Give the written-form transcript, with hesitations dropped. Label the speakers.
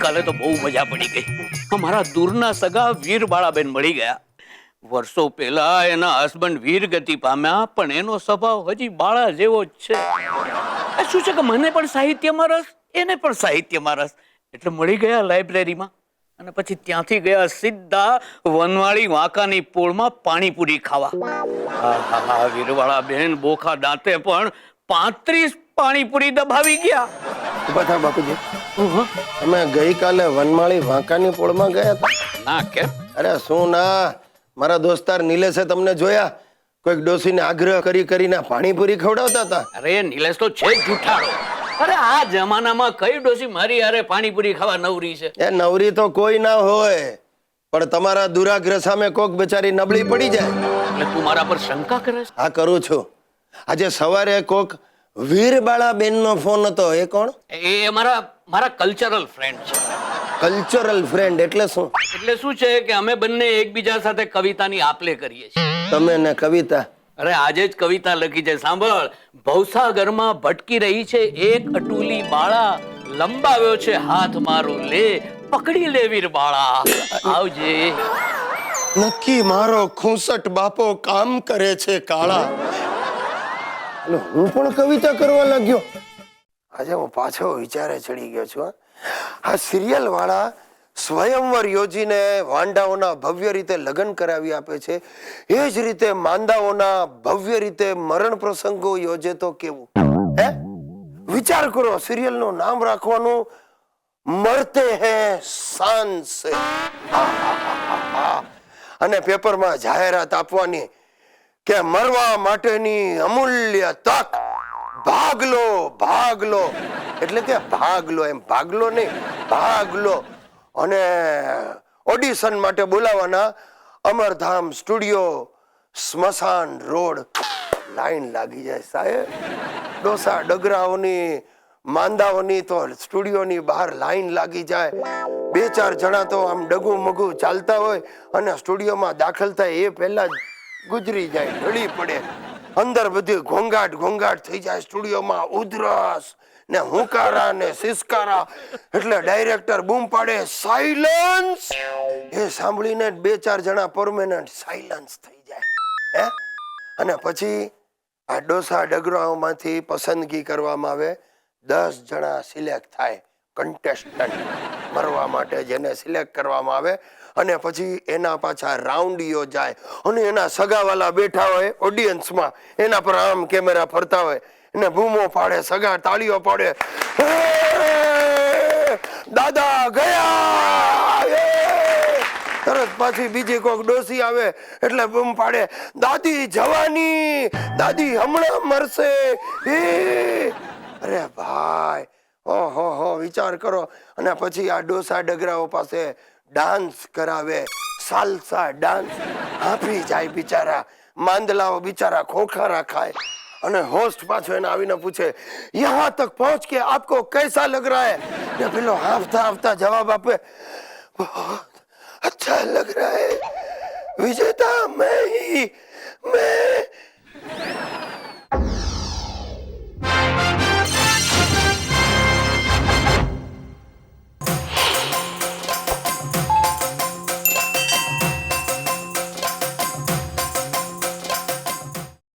Speaker 1: ગઈકાલે તો બહુ મજા પડી ગઈ. અમારા દૂરના સગા વીર બાળાબેન મળી ગયા. વર્ષો પહેલા એના હસબન્ડ વીર ગતિ પામ્યા, પણ એનો સ્વભાવ હજી બાળા જેવો જ છે. શું છે કે મને પણ સાહિત્યમાં રસ, એને પણ સાહિત્યમાં રસ, એટલે મળી ગયા લાઇબ્રેરીમાં. અને પછી ત્યાંથી ગયા સીધા વનવાળી વાંકાની પોળમાં પાણીપુરી ખાવા. વીરવાળા બેન બોખા દાંતે પણ 35 પાણીપુરી દબાવી ગયા.
Speaker 2: ઉભા થા બાપુજી. તમે ગઈકાલે વનમાળી વાંકાની પોળમાં ગયા હતા?
Speaker 1: ના કેમ?
Speaker 2: અરે શું ના, મારા દોસ્તાર નિલેશે તમને જોયા કોઈક ડોસીને આગ્રહ કરીને પાણીપુરી ખવડાવતા હતા.
Speaker 1: અરે નિલેશ તો છે જૂઠાડો. અરે આ જમાનામાં કઈ ડોસી મારી હારે પાણીપુરી ખાવા નવરી છે?
Speaker 2: એ નવરી તો કોઈ ના હોય, પણ તમારા દુરાગ્રહ સામે કોક બેચારી નબળી પડી જાય.
Speaker 1: એટલે તું મારા પર શંકા કરે છે?
Speaker 2: હા કરું છું. આજે સવારે કોક વીરબાળા બેન નો ફોન હતો. એ કોણ?
Speaker 1: એ મારા કલ્ચરલ ફ્રેન્ડ છે.
Speaker 2: કલ્ચરલ ફ્રેન્ડ એટલે શું?
Speaker 1: એટલે શું છે કે અમે બંને એકબીજા સાથે કવિતાની આપલે કરીએ છીએ.
Speaker 2: તમે ને કવિતા?
Speaker 1: અરે આજે જ કવિતા લખી છે, સાંભળ. ભવસાગરમાં ભટકી રહી છે એક અટુલી બાળા, લંબાવ્યો છે હાથ મારો લે, પકડી લે વીર બાળા, આવજે.
Speaker 2: નક્કી મારો ખૂંસટ બાપો કામ કરે છે કાળા. એટલે હું પણ કવિતા કરવા લાગ્યો. આજે હું પાછો વિચારે ચડી ગયો છું. આ સિરિયલ વાળા સ્વયંવર યોજીને વાંડાઓના ભવ્ય રીતે લગ્ન કરાવી આપે છે, એ જ રીતે માંદાઓના ભવ્ય રીતે મરણ પ્રસંગો યોજે તો કેવું? હે, વિચાર કરો. સિરિયલ નું નામ રાખવાનું મરતે હે શાન સે, અને પેપરમાં જાહેરાત આપવાની કે મરવા માટેની અમૂલ્ય તક, ભાગલો ભાગલો. એટલે કે ભાગલો, એમ ભાગલો નહીં, ભાગલો. અને ઓડિશન માટે બોલાવાના અમરધામ સ્ટુડિયો, સ્મશાન રોડ. લાઈન લાગી જાય સાહેબ. ડોસા ડગરાઓની, માંદાઓની તો સ્ટુડિયોની બહાર લાઈન લાગી જાય. 2-4 જણા તો આમ ડગું મગું ચાલતા હોય અને સ્ટુડિયોમાં દાખલ થાય એ પહેલા જ ગુજરી જાય, ઢળી પડે. અંદર બધી ઘોંઘાટ થઈ જાય. સ્ટુડિયોમાં ઉધરસ ને હુંકારા ને સિસકારા. એટલે ડાયરેક્ટર બૂમ પાડે, સાયલન્સ. એ સાંભળીને 2-4 જણા પરમેનન્ટ સાયલન્સ થઈ જાય. હે, અને પછી આ ડોસા ડગરાઓમાંથી પસંદગી કરવામાં આવે. 10 જણા સિલેક્ટ થાય, કન્ટેસ્ટન્ટ મરવા માટે જેને સિલેક્ટ કરવામાં આવે. અને પછી એના પાછા રાઉન્ડ યોજાય અને એના સગાવાલા બેઠા હોય ઓડિયન્સમાં, એના પર આમ કેમેરા ફરતા હોય, એને બૂમો પાડે, સગા તાળીઓ પાડે, દાદા ગયા. તરત પાછી બીજી કોઈક ડોસી આવે એટલે બૂમ પાડે, દાદી જવાની, દાદી હમણાં મરશે. અરે ભાઈ, ઓહો, વિચાર કરો. અને પછી આ ડોસા ડગરાઓ પાસે ડાન્સ કરાવે, સાલસા ડાન્સ. હાંફી જાય બિચારા, માંદલાઓ બિચારા ખોખારા ખાય. અને હોસ્ટ પાછો એને આવીને પૂછે, યહાં તક પહોંચ કે આપકો कैसा लग रहा है? ને પેલો હાંફતા જવાબ આપે, बहुत अच्छा लग रहा है, विजेता मैं